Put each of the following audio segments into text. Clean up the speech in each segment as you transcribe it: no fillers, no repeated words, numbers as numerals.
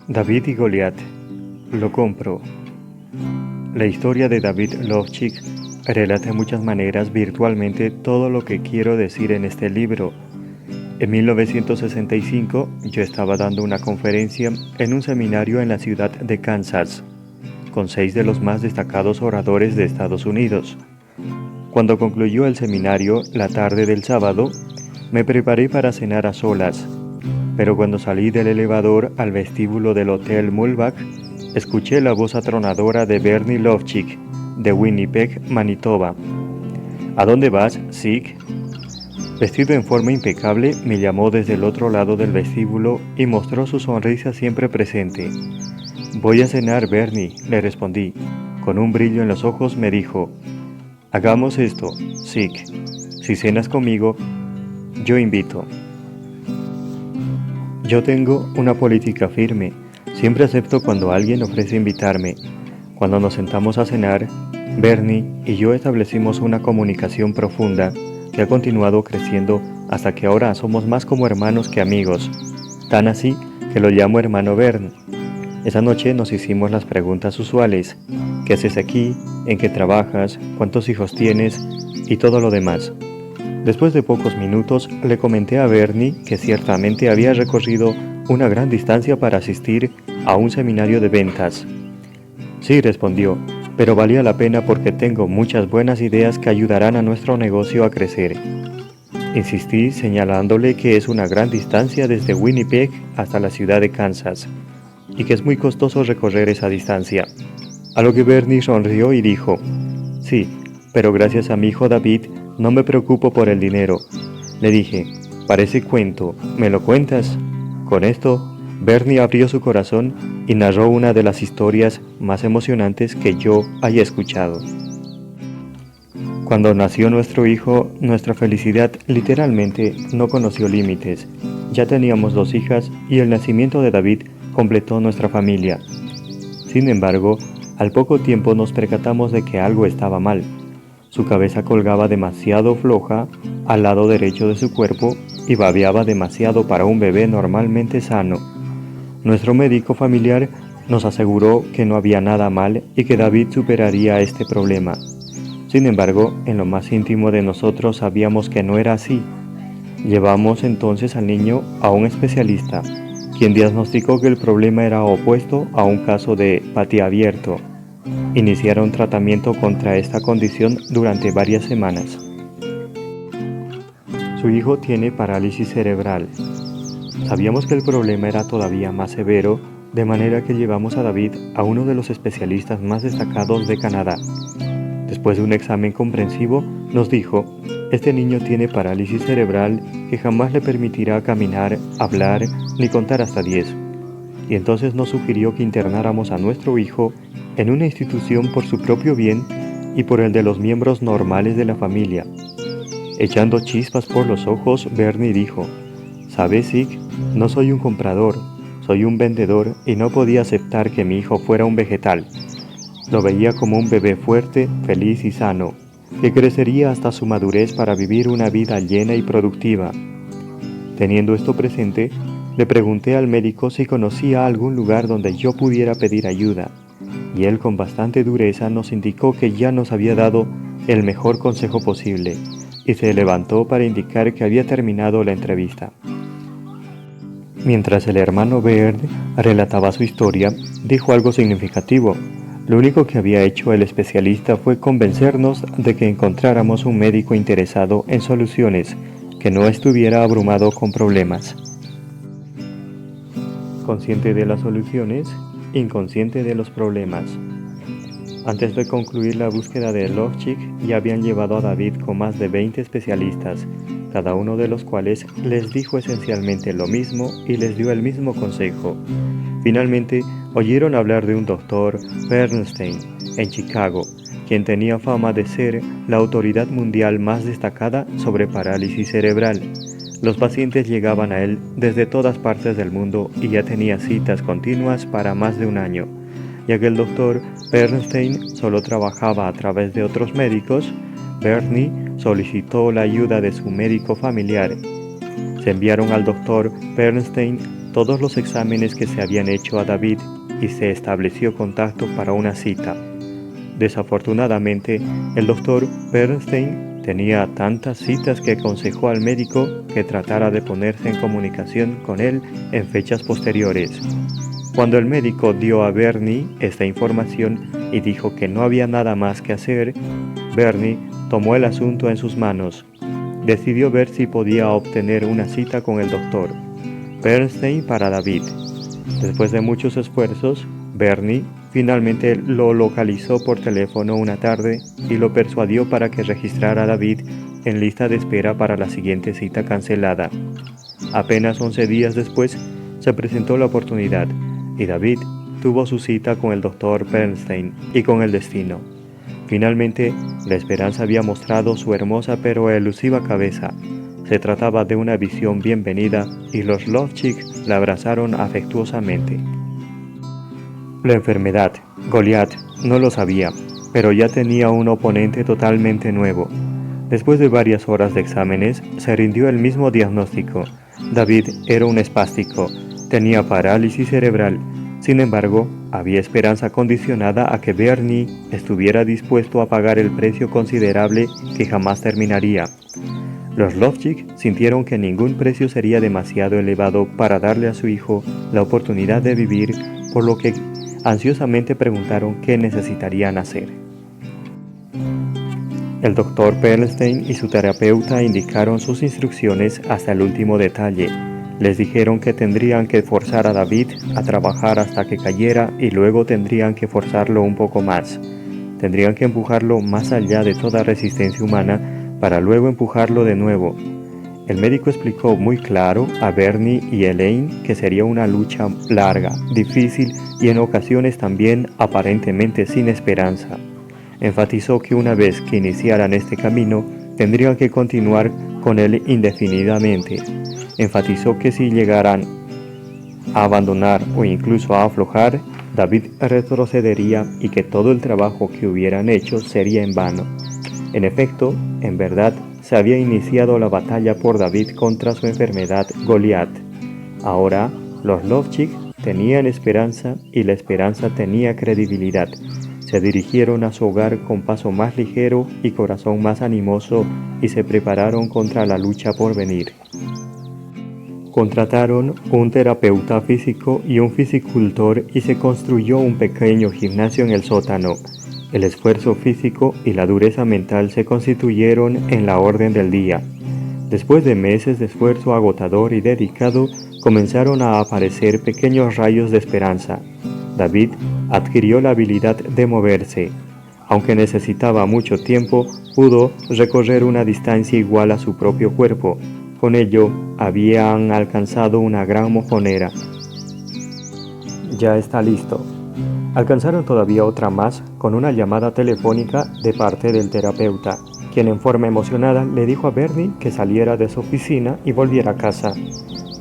David y Goliat. Lo compro. La historia de David Lovchik relata de muchas maneras virtualmente todo lo que quiero decir en este libro. En 1965 yo estaba dando una conferencia en un seminario en la ciudad de Kansas, con 6 de los más destacados oradores de Estados Unidos. Cuando concluyó el seminario, la tarde del sábado, me preparé para cenar a solas, pero cuando salí del elevador al vestíbulo del Hotel Mulbach, escuché la voz atronadora de Bernie Lovchik, de Winnipeg, Manitoba. ¿A dónde vas, Zig? Vestido en forma impecable, me llamó desde el otro lado del vestíbulo y mostró su sonrisa siempre presente. Voy a cenar, Bernie, le respondí. Con un brillo en los ojos me dijo, hagamos esto, Zig. Si cenas conmigo, yo invito. Yo tengo una política firme. Siempre acepto cuando alguien ofrece invitarme. Cuando nos sentamos a cenar, Bernie y yo establecimos una comunicación profunda que ha continuado creciendo hasta que ahora somos más como hermanos que amigos. Tan así que lo llamo hermano Bern. Esa noche nos hicimos las preguntas usuales. ¿Qué haces aquí? ¿En qué trabajas? ¿Cuántos hijos tienes? Y todo lo demás. Después de pocos minutos le comenté a Bernie que ciertamente había recorrido una gran distancia para asistir a un seminario de ventas. Sí, respondió, pero valía la pena porque tengo muchas buenas ideas que ayudarán a nuestro negocio a crecer. Insistí señalándole que es una gran distancia desde Winnipeg hasta la ciudad de Kansas y que es muy costoso recorrer esa distancia. A lo que Bernie sonrió y dijo, sí, pero gracias a mi hijo David no me preocupo por el dinero. Le dije, parece cuento, ¿me lo cuentas? Con esto, Bernie abrió su corazón y narró una de las historias más emocionantes que yo haya escuchado. Cuando nació nuestro hijo, nuestra felicidad literalmente no conoció límites. Ya teníamos 2 hijas y el nacimiento de David completó nuestra familia. Sin embargo, al poco tiempo nos percatamos de que algo estaba mal. Su cabeza colgaba demasiado floja al lado derecho de su cuerpo y babeaba demasiado para un bebé normalmente sano. Nuestro médico familiar nos aseguró que no había nada mal y que David superaría este problema. Sin embargo, en lo más íntimo de nosotros sabíamos que no era así. Llevamos entonces al niño a un especialista, quien diagnosticó que el problema era opuesto a un caso de patiabierto. Iniciaron tratamiento contra esta condición durante varias semanas. Su hijo tiene parálisis cerebral. Sabíamos que el problema era todavía más severo, de manera que llevamos a David a uno de los especialistas más destacados de Canadá. Después de un examen comprensivo, nos dijo, este niño tiene parálisis cerebral que jamás le permitirá caminar, hablar ni contar hasta 10. Y entonces nos sugirió que internáramos a nuestro hijo en una institución por su propio bien y por el de los miembros normales de la familia. Echando chispas por los ojos, Bernie dijo, ¿sabes, Zig? No soy un comprador, soy un vendedor y no podía aceptar que mi hijo fuera un vegetal. Lo veía como un bebé fuerte, feliz y sano, que crecería hasta su madurez para vivir una vida llena y productiva. Teniendo esto presente, le pregunté al médico si conocía algún lugar donde yo pudiera pedir ayuda, y él con bastante dureza nos indicó que ya nos había dado el mejor consejo posible, y se levantó para indicar que había terminado la entrevista. Mientras el hermano Baird relataba su historia, dijo algo significativo. Lo único que había hecho el especialista fue convencernos de que encontráramos un médico interesado en soluciones, que no estuviera abrumado con problemas. Consciente de las soluciones, inconsciente de los problemas. Antes de concluir la búsqueda de Lovchik, ya habían llevado a David con más de 20 especialistas, cada uno de los cuales les dijo esencialmente lo mismo y les dio el mismo consejo. Finalmente, oyeron hablar de un doctor, Bernstein, en Chicago, quien tenía fama de ser la autoridad mundial más destacada sobre parálisis cerebral. Los pacientes llegaban a él desde todas partes del mundo y ya tenía citas continuas para más de un año. Ya que el doctor Bernstein solo trabajaba a través de otros médicos, Bernie solicitó la ayuda de su médico familiar. Se enviaron al doctor Bernstein todos los exámenes que se habían hecho a David y se estableció contacto para una cita. Desafortunadamente, el doctor Bernstein tenía tantas citas que aconsejó al médico que tratara de ponerse en comunicación con él en fechas posteriores. Cuando el médico dio a Bernie esta información y dijo que no había nada más que hacer, Bernie tomó el asunto en sus manos. Decidió ver si podía obtener una cita con el doctor Bernstein para David. Después de muchos esfuerzos, Bernie finalmente lo localizó por teléfono una tarde y lo persuadió para que registrara a David en lista de espera para la siguiente cita cancelada. Apenas 11 días después, se presentó la oportunidad y David tuvo su cita con el doctor Bernstein y con el destino. Finalmente, la esperanza había mostrado su hermosa pero elusiva cabeza. Se trataba de una visión bienvenida y los Lovchik la abrazaron afectuosamente. La enfermedad, Goliat, no lo sabía, pero ya tenía un oponente totalmente nuevo. Después de varias horas de exámenes, se rindió el mismo diagnóstico. David era un espástico, tenía parálisis cerebral. Sin embargo, había esperanza condicionada a que Bernie estuviera dispuesto a pagar el precio considerable que jamás terminaría. Los Lovchik sintieron que ningún precio sería demasiado elevado para darle a su hijo la oportunidad de vivir, por lo que ansiosamente preguntaron qué necesitarían hacer. El doctor Bernstein y su terapeuta indicaron sus instrucciones hasta el último detalle. Les dijeron que tendrían que forzar a David a trabajar hasta que cayera y luego tendrían que forzarlo un poco más. Tendrían que empujarlo más allá de toda resistencia humana para luego empujarlo de nuevo. El médico explicó muy claro a Bernie y Elaine que sería una lucha larga, difícil y en ocasiones también aparentemente sin esperanza. Enfatizó que una vez que iniciaran este camino, tendrían que continuar con él indefinidamente. Enfatizó que si llegaran a abandonar o incluso a aflojar, David retrocedería y que todo el trabajo que hubieran hecho sería en vano. En efecto, en verdad, se había iniciado la batalla por David contra su enfermedad Goliat. Ahora, los Lovchik tenían esperanza y la esperanza tenía credibilidad. Se dirigieron a su hogar con paso más ligero y corazón más animoso y se prepararon contra la lucha por venir. Contrataron un terapeuta físico y un fisicultor y se construyó un pequeño gimnasio en el sótano. El esfuerzo físico y la dureza mental se constituyeron en la orden del día. Después de meses de esfuerzo agotador y dedicado, comenzaron a aparecer pequeños rayos de esperanza. David adquirió la habilidad de moverse. Aunque necesitaba mucho tiempo, pudo recorrer una distancia igual a su propio cuerpo. Con ello, habían alcanzado una gran mojonera. Ya está listo. Alcanzaron todavía otra más con una llamada telefónica de parte del terapeuta, quien en forma emocionada le dijo a Bernie que saliera de su oficina y volviera a casa.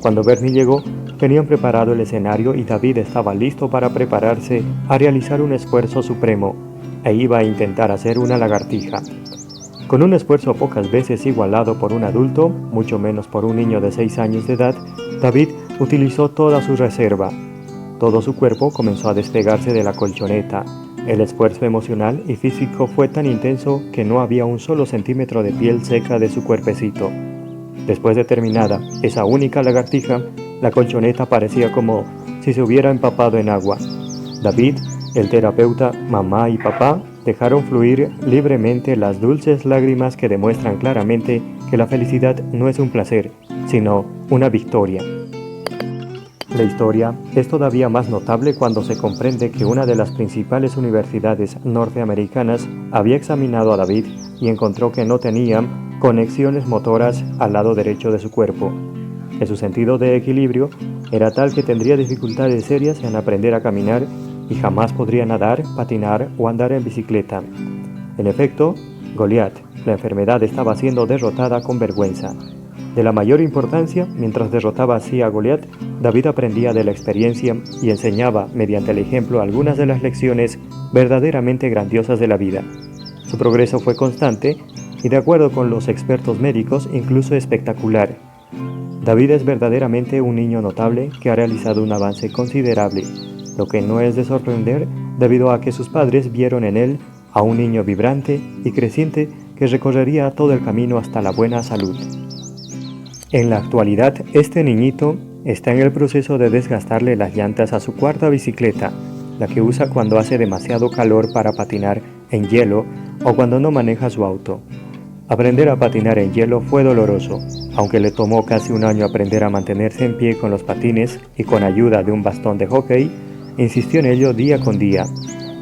Cuando Bernie llegó, tenían preparado el escenario y David estaba listo para prepararse a realizar un esfuerzo supremo, e iba a intentar hacer una lagartija. Con un esfuerzo pocas veces igualado por un adulto, mucho menos por un niño de 6 años de edad, David utilizó toda su reserva. Todo su cuerpo comenzó a despegarse de la colchoneta. El esfuerzo emocional y físico fue tan intenso que no había un solo centímetro de piel seca de su cuerpecito. Después de terminada esa única lagartija, la colchoneta parecía como si se hubiera empapado en agua. David, el terapeuta, mamá y papá dejaron fluir libremente las dulces lágrimas que demuestran claramente que la felicidad no es un placer, sino una victoria. La historia es todavía más notable cuando se comprende que una de las principales universidades norteamericanas había examinado a David y encontró que no tenía conexiones motoras al lado derecho de su cuerpo. Que su sentido de equilibrio era tal que tendría dificultades serias en aprender a caminar y jamás podría nadar, patinar o andar en bicicleta. En efecto, Goliat, la enfermedad, estaba siendo derrotada con vergüenza. De la mayor importancia, mientras derrotaba así a Goliat, David aprendía de la experiencia y enseñaba mediante el ejemplo algunas de las lecciones verdaderamente grandiosas de la vida. Su progreso fue constante y, de acuerdo con los expertos médicos, incluso espectacular. David es verdaderamente un niño notable que ha realizado un avance considerable, lo que no es de sorprender debido a que sus padres vieron en él a un niño vibrante y creciente que recorrería todo el camino hasta la buena salud. En la actualidad, este niñito está en el proceso de desgastarle las llantas a su cuarta bicicleta, la que usa cuando hace demasiado calor para patinar en hielo o cuando no maneja su auto. Aprender a patinar en hielo fue doloroso, aunque le tomó casi un año aprender a mantenerse en pie con los patines y con ayuda de un bastón de hockey, insistió en ello día con día.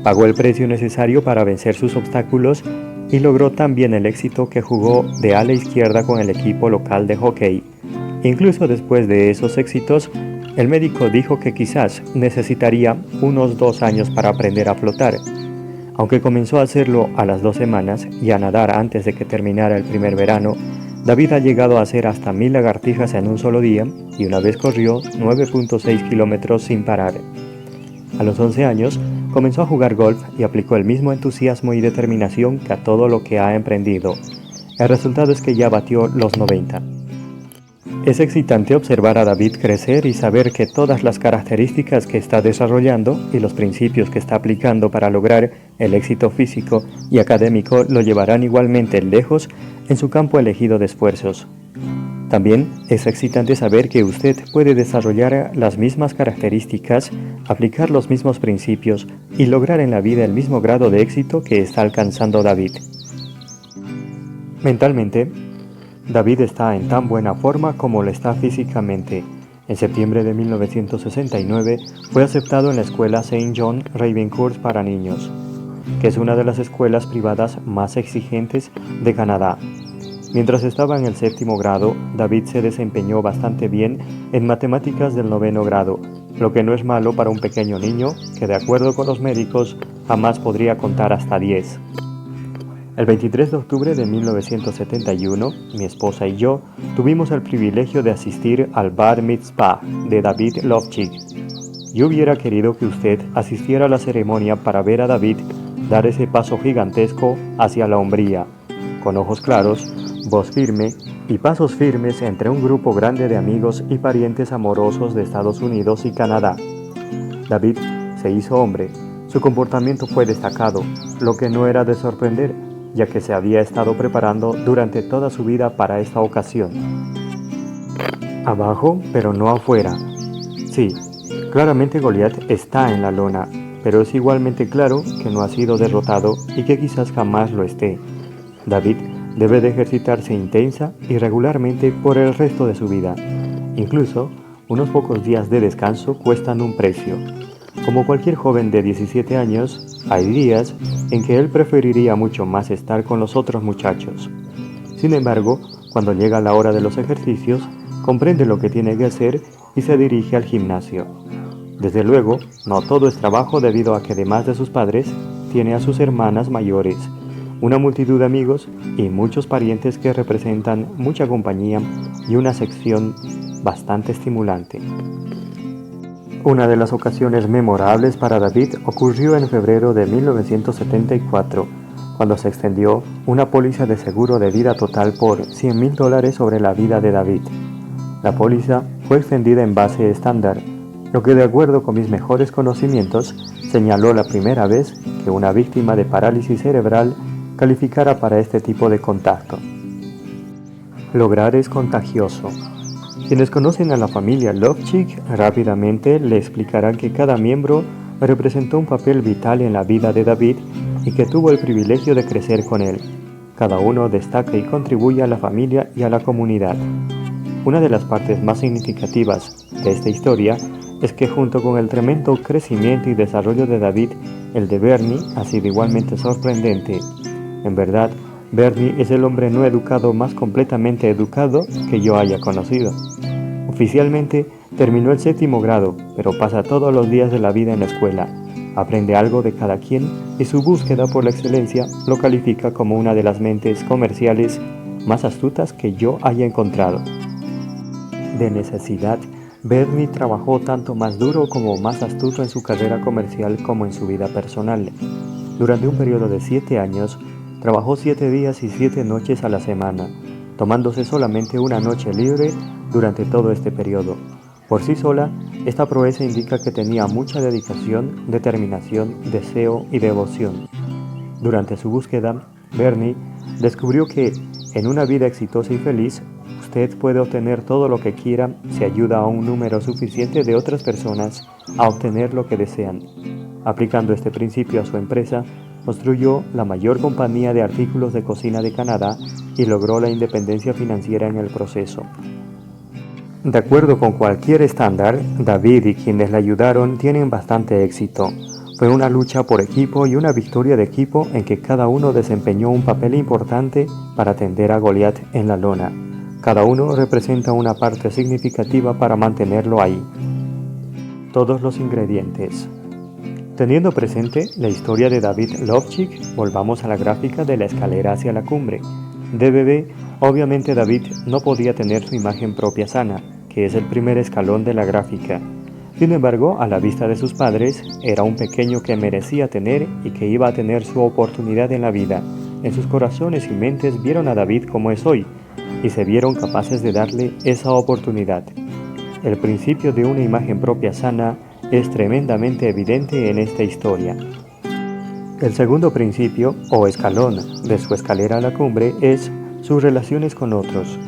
Pagó el precio necesario para vencer sus obstáculos y logró también el éxito que jugó de ala izquierda con el equipo local de hockey. Incluso después de esos éxitos, el médico dijo que quizás necesitaría unos 2 años para aprender a flotar. Aunque comenzó a hacerlo a las 2 semanas y a nadar antes de que terminara el primer verano, David ha llegado a hacer hasta 1000 lagartijas en un solo día y una vez corrió 9.6 kilómetros sin parar. A los 11 años, comenzó a jugar golf y aplicó el mismo entusiasmo y determinación que a todo lo que ha emprendido. El resultado es que ya batió los 90. Es excitante observar a David crecer y saber que todas las características que está desarrollando y los principios que está aplicando para lograr el éxito físico y académico lo llevarán igualmente lejos en su campo elegido de esfuerzos. También es excitante saber que usted puede desarrollar las mismas características, aplicar los mismos principios y lograr en la vida el mismo grado de éxito que está alcanzando David. Mentalmente, David está en tan buena forma como lo está físicamente. En septiembre de 1969 fue aceptado en la escuela St. John Ravencourt para niños, que es una de las escuelas privadas más exigentes de Canadá. Mientras estaba en el 7º grado, David se desempeñó bastante bien en matemáticas del 9º grado, lo que no es malo para un pequeño niño que, de acuerdo con los médicos, jamás podría contar hasta 10. El 23 de octubre de 1971, mi esposa y yo tuvimos el privilegio de asistir al Bar Mitzvah de David Lovchik. Yo hubiera querido que usted asistiera a la ceremonia para ver a David dar ese paso gigantesco hacia la hombría, con ojos claros, voz firme y pasos firmes entre un grupo grande de amigos y parientes amorosos de Estados Unidos y Canadá. David se hizo hombre. Su comportamiento fue destacado, lo que no era de sorprender, ya que se había estado preparando durante toda su vida para esta ocasión. Abajo, pero no afuera. Sí, claramente Goliat está en la lona, pero es igualmente claro que no ha sido derrotado y que quizás jamás lo esté. David debe de ejercitarse intensa y regularmente por el resto de su vida. Incluso, unos pocos días de descanso cuestan un precio. Como cualquier joven de 17 años, hay días en que él preferiría mucho más estar con los otros muchachos. Sin embargo, cuando llega la hora de los ejercicios, comprende lo que tiene que hacer y se dirige al gimnasio. Desde luego, no todo es trabajo debido a que además de sus padres, tiene a sus hermanas mayores, una multitud de amigos y muchos parientes que representan mucha compañía y una sección bastante estimulante. Una de las ocasiones memorables para David ocurrió en febrero de 1974, cuando se extendió una póliza de seguro de vida total por $100,000 sobre la vida de David. La póliza fue extendida en base estándar, lo que de acuerdo con mis mejores conocimientos señaló la primera vez que una víctima de parálisis cerebral calificara para este tipo de contacto. Lograr es contagioso. Quienes conocen a la familia Lovchik rápidamente le explicarán que cada miembro representó un papel vital en la vida de David y que tuvo el privilegio de crecer con él. Cada uno destaca y contribuye a la familia y a la comunidad. Una de las partes más significativas de esta historia es que junto con el tremendo crecimiento y desarrollo de David, el de Bernie ha sido igualmente sorprendente. En verdad, Bernie es el hombre no educado más completamente educado que yo haya conocido. Oficialmente terminó el 7º grado, pero pasa todos los días de la vida en la escuela. Aprende algo de cada quien y su búsqueda por la excelencia lo califica como una de las mentes comerciales más astutas que yo haya encontrado. De necesidad, Bernie trabajó tanto más duro como más astuto en su carrera comercial como en su vida personal. Durante un periodo de 7 años, trabajó 7 días y 7 noches a la semana, tomándose solamente una noche libre durante todo este periodo. Por sí sola, esta proeza indica que tenía mucha dedicación, determinación, deseo y devoción. Durante su búsqueda, Bernie descubrió que en una vida exitosa y feliz, usted puede obtener todo lo que quiera si ayuda a un número suficiente de otras personas a obtener lo que desean. Aplicando este principio a su empresa, construyó la mayor compañía de artículos de cocina de Canadá y logró la independencia financiera en el proceso. De acuerdo con cualquier estándar, David y quienes le ayudaron tienen bastante éxito. Fue una lucha por equipo y una victoria de equipo en que cada uno desempeñó un papel importante para atender a Goliat en la lona. Cada uno representa una parte significativa para mantenerlo ahí. Todos los ingredientes. Teniendo presente la historia de David Lovchik, volvamos a la gráfica de la escalera hacia la cumbre. De bebé, obviamente David no podía tener su imagen propia sana, que es el primer escalón de la gráfica. Sin embargo, a la vista de sus padres, era un pequeño que merecía tener y que iba a tener su oportunidad en la vida. En sus corazones y mentes vieron a David como es hoy, y se vieron capaces de darle esa oportunidad. El principio de una imagen propia sana es tremendamente evidente en esta historia. El segundo principio, o escalón, de su escalera a la cumbre es sus relaciones con otros.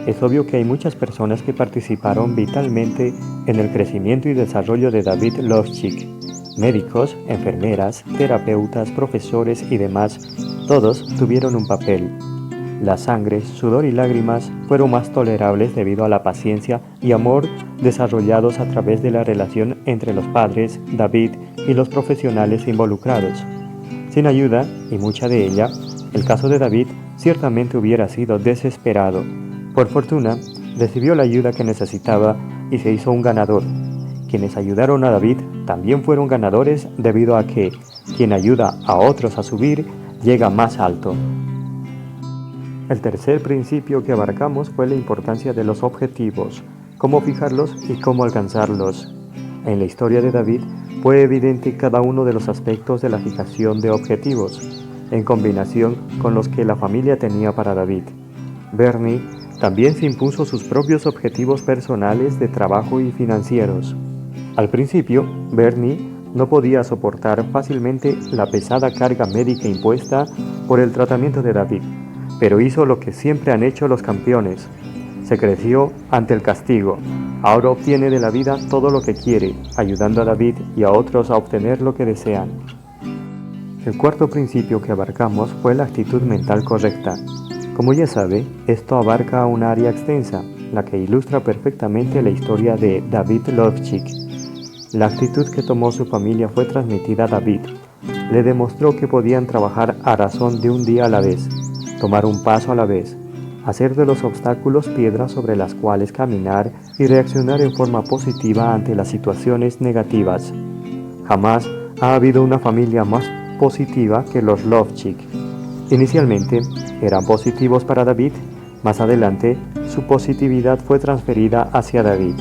Es obvio que hay muchas personas que participaron vitalmente en el crecimiento y desarrollo de David Lovchik. Médicos, enfermeras, terapeutas, profesores y demás, todos tuvieron un papel. La sangre, sudor y lágrimas fueron más tolerables debido a la paciencia y amor desarrollados a través de la relación entre los padres, David y los profesionales involucrados. Sin ayuda, y mucha de ella, el caso de David ciertamente hubiera sido desesperado. Por fortuna, recibió la ayuda que necesitaba y se hizo un ganador. Quienes ayudaron a David también fueron ganadores debido a que quien ayuda a otros a subir llega más alto. El tercer principio que abarcamos fue la importancia de los objetivos, cómo fijarlos y cómo alcanzarlos. En la historia de David fue evidente cada uno de los aspectos de la fijación de objetivos, en combinación con los que la familia tenía para David. Bernie también se impuso sus propios objetivos personales de trabajo y financieros. Al principio, Bernie no podía soportar fácilmente la pesada carga médica impuesta por el tratamiento de David, pero hizo lo que siempre han hecho los campeones. Se creció ante el castigo. Ahora obtiene de la vida todo lo que quiere, ayudando a David y a otros a obtener lo que desean. El cuarto principio que abarcamos fue la actitud mental correcta. Como ya sabe, esto abarca un área extensa, la que ilustra perfectamente la historia de David Lovchik. La actitud que tomó su familia fue transmitida a David. Le demostró que podían trabajar a razón de un día a la vez, tomar un paso a la vez, hacer de los obstáculos piedras sobre las cuales caminar y reaccionar en forma positiva ante las situaciones negativas. Jamás ha habido una familia más positiva que los Lovchik. Inicialmente eran positivos para David, más adelante su positividad fue transferida hacia David.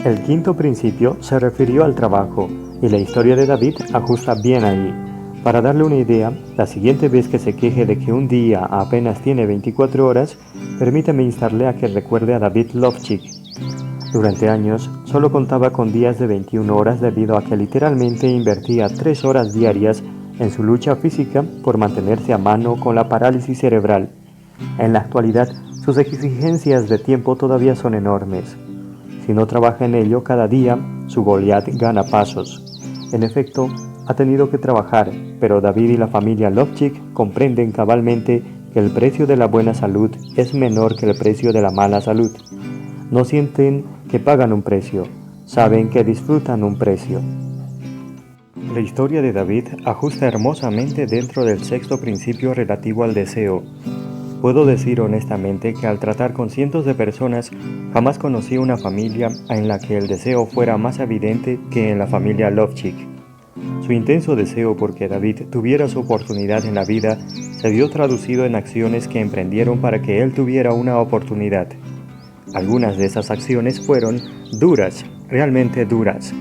El quinto principio se refirió al trabajo y la historia de David ajusta bien ahí. Para darle una idea, la siguiente vez que se queje de que un día apenas tiene 24 horas, permítame instarle a que recuerde a David Lovchik. Durante años, solo contaba con días de 21 horas debido a que literalmente invertía 3 horas diarias en su lucha física por mantenerse a mano con la parálisis cerebral. En la actualidad, sus exigencias de tiempo todavía son enormes. Si no trabaja en ello cada día, su Goliat gana pasos. En efecto, ha tenido que trabajar, pero David y la familia Lovchik comprenden cabalmente que el precio de la buena salud es menor que el precio de la mala salud. No sienten que pagan un precio, saben que disfrutan un precio. La historia de David ajusta hermosamente dentro del sexto principio relativo al deseo. Puedo decir honestamente que al tratar con cientos de personas, jamás conocí una familia en la que el deseo fuera más evidente que en la familia Lovchik. Su intenso deseo por que David tuviera su oportunidad en la vida se vio traducido en acciones que emprendieron para que él tuviera una oportunidad. Algunas de esas acciones fueron duras, realmente duras,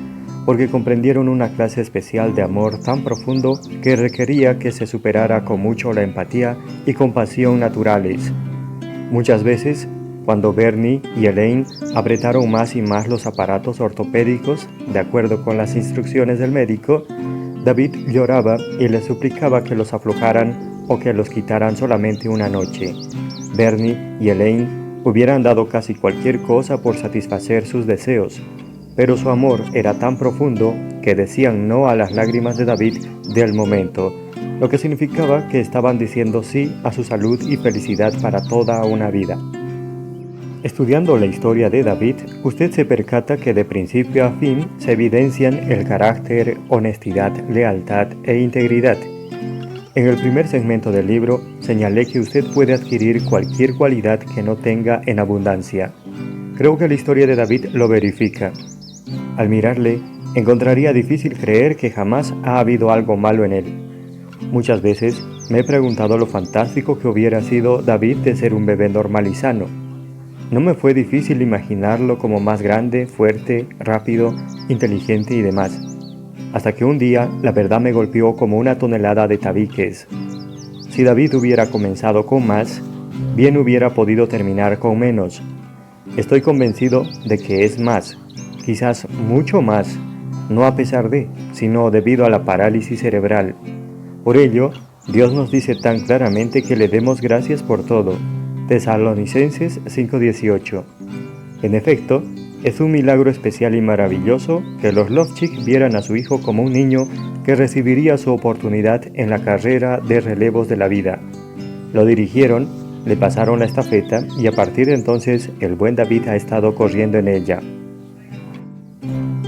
porque comprendieron una clase especial de amor tan profundo que requería que se superara con mucho la empatía y compasión naturales. Muchas veces, cuando Bernie y Elaine apretaron más y más los aparatos ortopédicos, de acuerdo con las instrucciones del médico, David lloraba y les suplicaba que los aflojaran o que los quitaran solamente una noche. Bernie y Elaine hubieran dado casi cualquier cosa por satisfacer sus deseos, pero su amor era tan profundo que decían no a las lágrimas de David del momento, lo que significaba que estaban diciendo sí a su salud y felicidad para toda una vida. Estudiando la historia de David, usted se percata que de principio a fin se evidencian el carácter, honestidad, lealtad e integridad. En el primer segmento del libro señalé que usted puede adquirir cualquier cualidad que no tenga en abundancia. Creo que la historia de David lo verifica. Al mirarle, encontraría difícil creer que jamás ha habido algo malo en él. Muchas veces me he preguntado lo fantástico que hubiera sido David de ser un bebé normal y sano. No me fue difícil imaginarlo como más grande, fuerte, rápido, inteligente y demás. Hasta que un día la verdad me golpeó como una tonelada de tabiques. Si David hubiera comenzado con más, bien hubiera podido terminar con menos. Estoy convencido de que es más, quizás mucho más, no a pesar de, sino debido a la parálisis cerebral. Por ello, Dios nos dice tan claramente que le demos gracias por todo. Tesalonicenses 5:18. En efecto, es un milagro especial y maravilloso que los Lovchik vieran a su hijo como un niño que recibiría su oportunidad en la carrera de relevos de la vida. Lo dirigieron, le pasaron la estafeta y a partir de entonces el buen David ha estado corriendo en ella.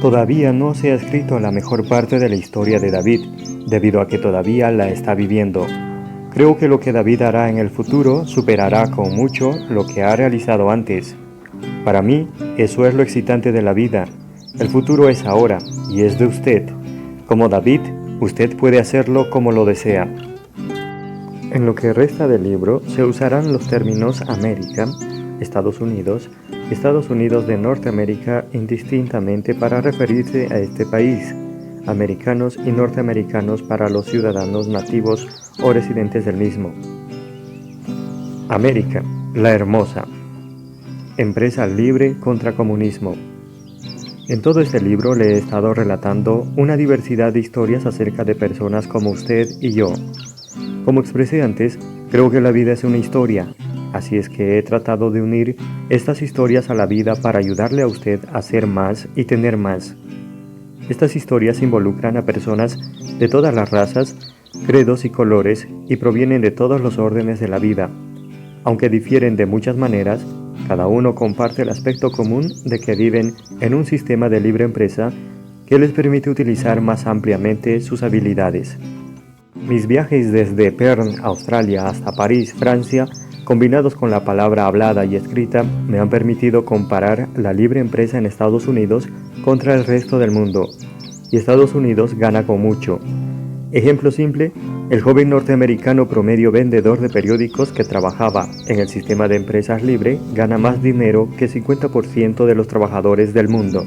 Todavía no se ha escrito la mejor parte de la historia de David, debido a que todavía la está viviendo. Creo que lo que David hará en el futuro superará con mucho lo que ha realizado antes. Para mí, eso es lo excitante de la vida. El futuro es ahora, y es de usted. Como David, usted puede hacerlo como lo desea. En lo que resta del libro, se usarán los términos América, Estados Unidos de Norteamérica indistintamente para referirse a este país, americanos y norteamericanos para los ciudadanos nativos o residentes del mismo. América, la hermosa. Empresa libre contra comunismo. En todo este libro le he estado relatando una diversidad de historias acerca de personas como usted y yo. Como expresé antes, creo que la vida es una historia, así es que he tratado de unir estas historias a la vida para ayudarle a usted a ser más y tener más. Estas historias involucran a personas de todas las razas, credos y colores y provienen de todos los órdenes de la vida. Aunque difieren de muchas maneras, cada uno comparte el aspecto común de que viven en un sistema de libre empresa que les permite utilizar más ampliamente sus habilidades. Mis viajes desde Perth, Australia, hasta París, Francia, combinados con la palabra hablada y escrita, me han permitido comparar la libre empresa en Estados Unidos contra el resto del mundo. Y Estados Unidos gana con mucho. Ejemplo simple, el joven norteamericano promedio vendedor de periódicos que trabajaba en el sistema de empresas libre gana más dinero que 50% de los trabajadores del mundo.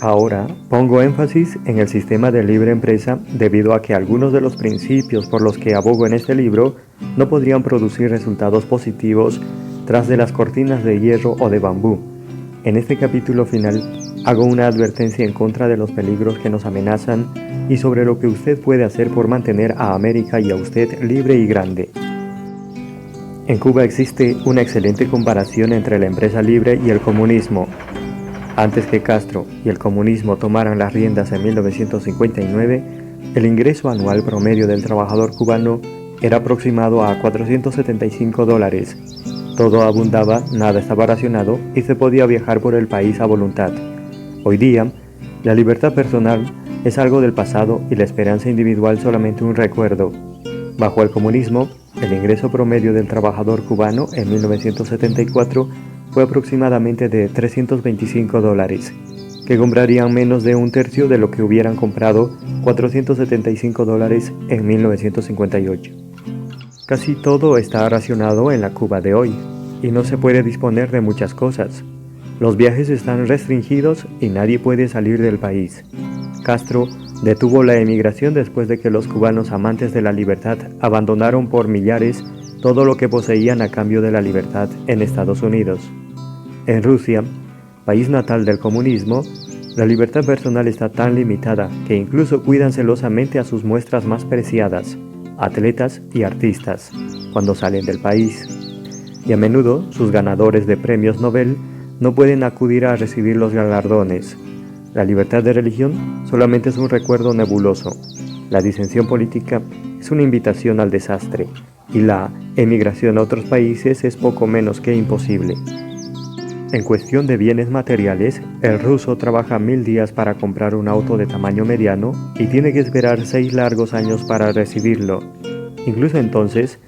Ahora pongo énfasis en el sistema de libre empresa debido a que algunos de los principios por los que abogo en este libro no podrían producir resultados positivos tras de las cortinas de hierro o de bambú. En este capítulo final hago una advertencia en contra de los peligros que nos amenazan y sobre lo que usted puede hacer por mantener a América y a usted libre y grande. En Cuba existe una excelente comparación entre la empresa libre y el comunismo. Antes que Castro y el comunismo tomaran las riendas en 1959, el ingreso anual promedio del trabajador cubano era aproximado a $475. Todo abundaba, nada estaba racionado y se podía viajar por el país a voluntad. Hoy día, la libertad personal es algo del pasado y la esperanza individual solamente un recuerdo. Bajo el comunismo, el ingreso promedio del trabajador cubano en 1974 fue aproximadamente de $325, que comprarían menos de un tercio de lo que hubieran comprado $475 en 1958. Casi todo está racionado en la Cuba de hoy, y no se puede disponer de muchas cosas. Los viajes están restringidos y nadie puede salir del país. Castro detuvo la emigración después de que los cubanos amantes de la libertad abandonaron por millares todo lo que poseían a cambio de la libertad en Estados Unidos. En Rusia, país natal del comunismo, la libertad personal está tan limitada que incluso cuidan celosamente a sus muestras más preciadas, atletas y artistas, cuando salen del país. Y a menudo sus ganadores de premios Nobel no pueden acudir a recibir los galardones. La libertad de religión solamente es un recuerdo nebuloso. La disensión política es una invitación al desastre y la emigración a otros países es poco menos que imposible. En cuestión de bienes materiales, el ruso trabaja 1000 días para comprar un auto de tamaño mediano y tiene que esperar 6 largos años para recibirlo. Incluso entonces,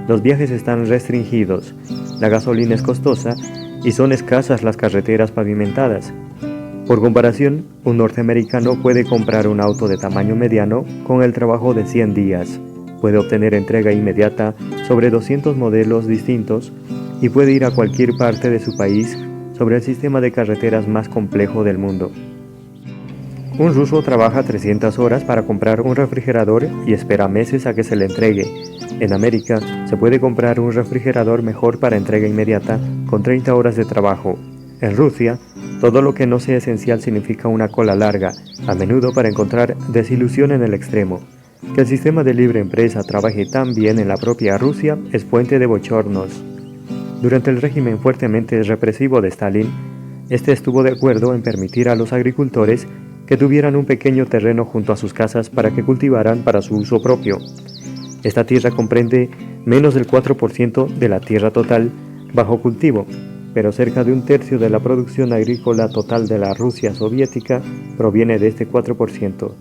los viajes están restringidos, la gasolina es costosa y son escasas las carreteras pavimentadas. Por comparación, un norteamericano puede comprar un auto de tamaño mediano con el trabajo de 100 días, puede obtener entrega inmediata sobre 200 modelos distintos y puede ir a cualquier parte de su país sobre el sistema de carreteras más complejo del mundo. Un ruso trabaja 300 horas para comprar un refrigerador y espera meses a que se le entregue. En América se puede comprar un refrigerador mejor para entrega inmediata con 30 horas de trabajo. En Rusia, todo lo que no sea esencial significa una cola larga, a menudo para encontrar desilusión en el extremo. Que el sistema de libre empresa trabaje tan bien en la propia Rusia es fuente de bochornos. Durante el régimen fuertemente represivo de Stalin, este estuvo de acuerdo en permitir a los agricultores que tuvieran un pequeño terreno junto a sus casas para que cultivaran para su uso propio. Esta tierra comprende menos del 4% de la tierra total bajo cultivo, pero cerca de un tercio de la producción agrícola total de la Rusia soviética proviene de este 4%.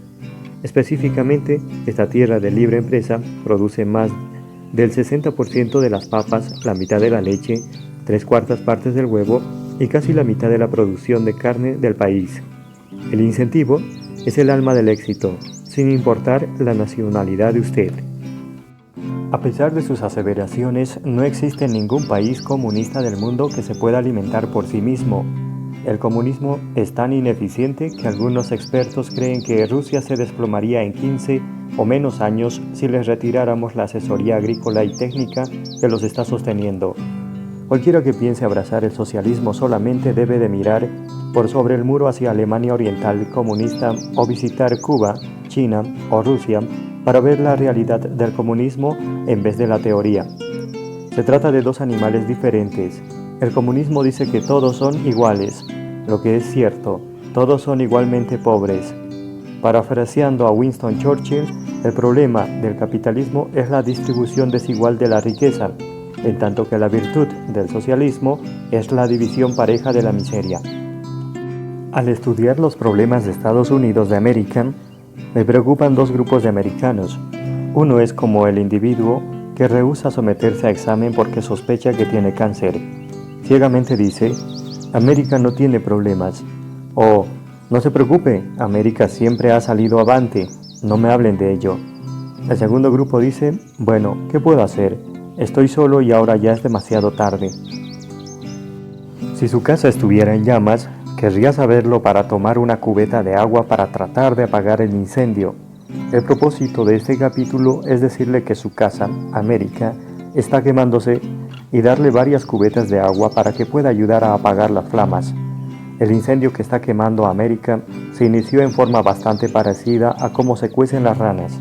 Específicamente, esta tierra de libre empresa produce más del 60% de las papas, la mitad de la leche, 3/4 partes del huevo y casi la mitad de la producción de carne del país. El incentivo es el alma del éxito, sin importar la nacionalidad de usted. A pesar de sus aseveraciones, no existe ningún país comunista del mundo que se pueda alimentar por sí mismo. El comunismo es tan ineficiente que algunos expertos creen que Rusia se desplomaría en 15 o menos años si les retiráramos la asesoría agrícola y técnica que los está sosteniendo. Cualquiera que piense abrazar el socialismo solamente debe de mirar por sobre el muro hacia Alemania Oriental comunista o visitar Cuba, China o Rusia para ver la realidad del comunismo en vez de la teoría. Se trata de dos animales diferentes. El comunismo dice que todos son iguales, lo que es cierto, todos son igualmente pobres. Parafraseando a Winston Churchill, el problema del capitalismo es la distribución desigual de la riqueza, en tanto que la virtud del socialismo es la división pareja de la miseria. Al estudiar los problemas de Estados Unidos de América, me preocupan dos grupos de americanos. Uno es como el individuo que rehúsa someterse a examen porque sospecha que tiene cáncer. Ciegamente dice, América no tiene problemas. O, no se preocupe, América siempre ha salido avante, no me hablen de ello. El segundo grupo dice, bueno, ¿qué puedo hacer? Estoy solo y ahora ya es demasiado tarde. Si su casa estuviera en llamas, querría saberlo para tomar una cubeta de agua para tratar de apagar el incendio. El propósito de este capítulo es decirle que su casa, América, está quemándose y darle varias cubetas de agua para que pueda ayudar a apagar las flamas. El incendio que está quemando a América se inició en forma bastante parecida a cómo se cuecen las ranas.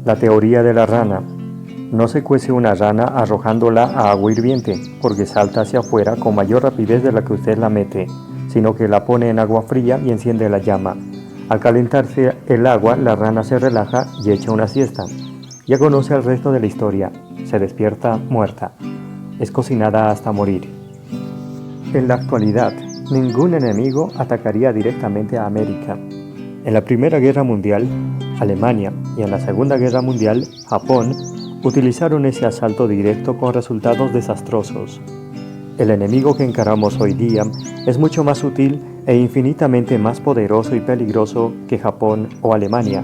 La teoría de la rana. No se cuece una rana arrojándola a agua hirviente, porque salta hacia afuera con mayor rapidez de la que usted la mete, sino que la pone en agua fría y enciende la llama. Al calentarse el agua, la rana se relaja y echa una siesta. Ya conoce el resto de la historia. Se despierta muerta. Es cocinada hasta morir. En la actualidad, ningún enemigo atacaría directamente a América. En la Primera Guerra Mundial, Alemania, y en la Segunda Guerra Mundial, Japón, utilizaron ese asalto directo con resultados desastrosos. El enemigo que encaramos hoy día es mucho más sutil e infinitamente más poderoso y peligroso que Japón o Alemania.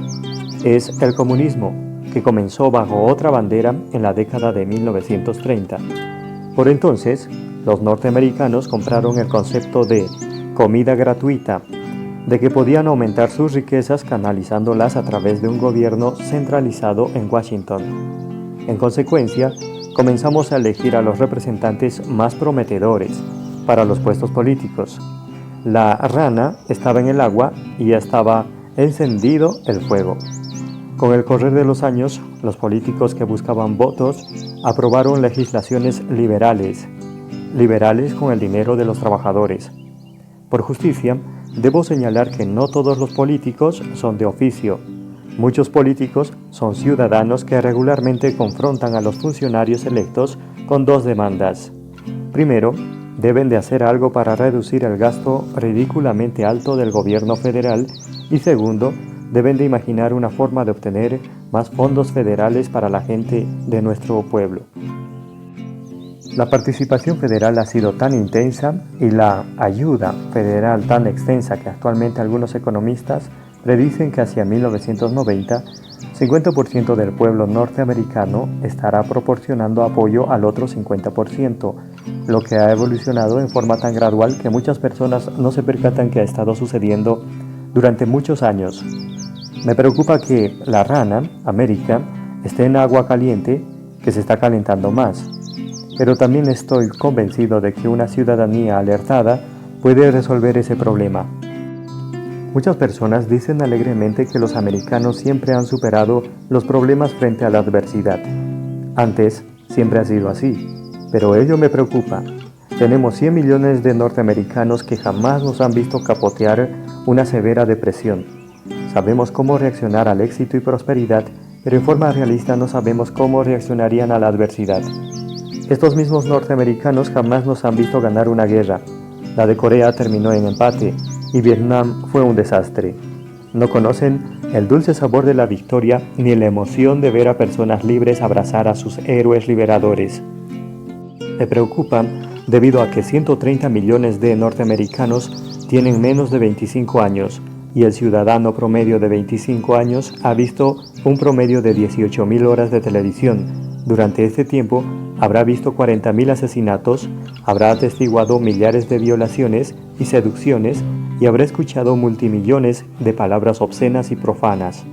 Es el comunismo, que comenzó bajo otra bandera en la década de 1930. Por entonces, los norteamericanos compraron el concepto de comida gratuita, de que podían aumentar sus riquezas canalizándolas a través de un gobierno centralizado en Washington. En consecuencia, comenzamos a elegir a los representantes más prometedores para los puestos políticos. La rana estaba en el agua y ya estaba encendido el fuego. Con el correr de los años, los políticos que buscaban votos aprobaron legislaciones liberales con el dinero de los trabajadores. Por justicia, debo señalar que no todos los políticos son de oficio. Muchos políticos son ciudadanos que regularmente confrontan a los funcionarios electos con dos demandas. Primero, deben de hacer algo para reducir el gasto ridículamente alto del gobierno federal y segundo, deben de imaginar una forma de obtener más fondos federales para la gente de nuestro pueblo. La participación federal ha sido tan intensa y la ayuda federal tan extensa que actualmente algunos economistas predicen que hacia 1990, 50% del pueblo norteamericano estará proporcionando apoyo al otro 50%, lo que ha evolucionado en forma tan gradual que muchas personas no se percatan que ha estado sucediendo durante muchos años. Me preocupa que la rana, América, esté en agua caliente que se está calentando más, pero también estoy convencido de que una ciudadanía alertada puede resolver ese problema. Muchas personas dicen alegremente que los americanos siempre han superado los problemas frente a la adversidad. Antes, siempre ha sido así, pero ello me preocupa. Tenemos 100 millones de norteamericanos que jamás nos han visto capotear una severa depresión. Sabemos cómo reaccionar al éxito y prosperidad, pero en forma realista no sabemos cómo reaccionarían a la adversidad. Estos mismos norteamericanos jamás nos han visto ganar una guerra. La de Corea terminó en empate y Vietnam fue un desastre. No conocen el dulce sabor de la victoria ni la emoción de ver a personas libres abrazar a sus héroes liberadores. Me preocupan debido a que 130 millones de norteamericanos tienen menos de 25 años y el ciudadano promedio de 25 años ha visto un promedio de 18.000 horas de televisión. Durante este tiempo habrá visto 40.000 asesinatos, habrá atestiguado millares de violaciones y seducciones y habrá escuchado multimillones de palabras obscenas y profanas.